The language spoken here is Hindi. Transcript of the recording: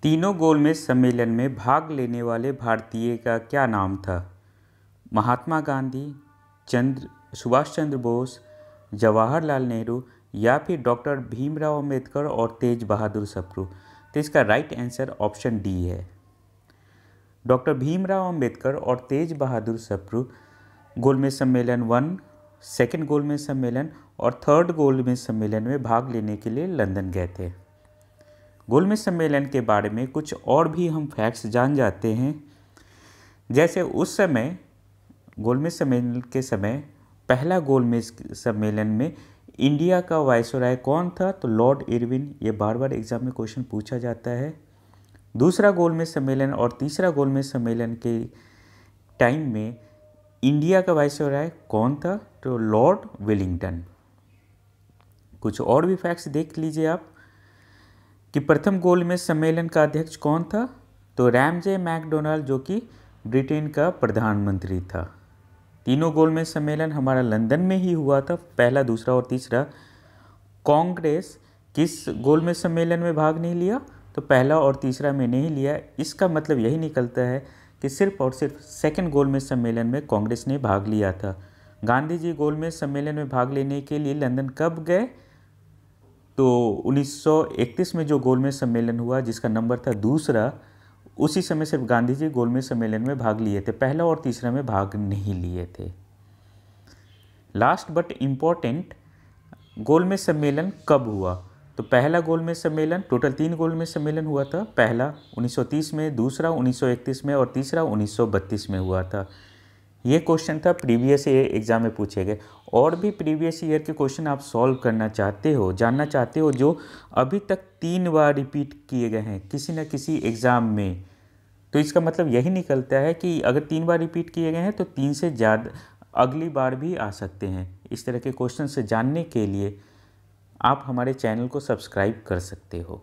तीनों गोलमेज सम्मेलन में भाग लेने वाले भारतीय का क्या नाम था? महात्मा गांधी, सुभाष चंद्र बोस, जवाहरलाल नेहरू या फिर डॉक्टर भीमराव अंबेडकर और तेज बहादुर सप्रू। तो इसका राइट आंसर ऑप्शन डी है। डॉक्टर भीमराव अंबेडकर और तेज बहादुर सप्रू गोलमेज सम्मेलन 1, सेकेंड गोलमेज सम्मेलन और थर्ड गोलमेज सम्मेलन में भाग लेने के लिए लंदन गए थे। गोलमेज सम्मेलन के बारे में कुछ और भी हम फैक्ट्स जान जाते हैं। जैसे उस समय गोलमेज सम्मेलन के समय पहला गोलमेज सम्मेलन में इंडिया का वायसराय कौन था? तो लॉर्ड इरविन। ये बार बार एग्जाम में क्वेश्चन पूछा जाता है। दूसरा गोलमेज सम्मेलन और तीसरा गोलमेज सम्मेलन के टाइम में इंडिया का वायसराय कौन था? तो लॉर्ड वेलिंगटन। कुछ और भी फैक्ट्स देख लीजिए आप कि प्रथम गोलमेज सम्मेलन का अध्यक्ष कौन था? तो रैमजे मैकडोनाल्ड, जो कि ब्रिटेन का प्रधानमंत्री था। तीनों गोलमेज सम्मेलन हमारा लंदन में ही हुआ था, पहला, दूसरा और तीसरा। कांग्रेस किस गोलमेज सम्मेलन में भाग नहीं लिया? तो पहला और तीसरा में नहीं लिया। इसका मतलब यही निकलता है कि सिर्फ और सिर्फ सेकेंड गोलमेज सम्मेलन में कांग्रेस ने भाग लिया था। गांधी जी गोलमेज सम्मेलन में भाग लेने के लिए लंदन कब गए? तो 1931 में जो गोलमेज सम्मेलन हुआ, जिसका नंबर था दूसरा, उसी समय सिर्फ गांधी जी गोलमेज सम्मेलन में भाग लिए थे, पहला और तीसरा में भाग नहीं लिए थे। लास्ट बट इम्पॉर्टेंट, गोलमेज सम्मेलन कब हुआ? तो पहला गोलमेज सम्मेलन, टोटल 3 गोलमेज सम्मेलन हुआ था। पहला 1930 में, दूसरा 1931 में और तीसरा 1932 में हुआ था। ये क्वेश्चन था प्रीवियस ईयर एग्जाम में पूछे गए। और भी प्रीवियस ईयर के क्वेश्चन आप सॉल्व करना चाहते हो, जानना चाहते हो, जो अभी तक 3 बार रिपीट किए गए हैं किसी न किसी एग्ज़ाम में, तो इसका मतलब यही निकलता है कि अगर 3 बार रिपीट किए गए हैं तो 3 से ज़्यादा अगली बार भी आ सकते हैं। इस तरह के क्वेश्चन से जानने के लिए आप हमारे चैनल को सब्सक्राइब कर सकते हो।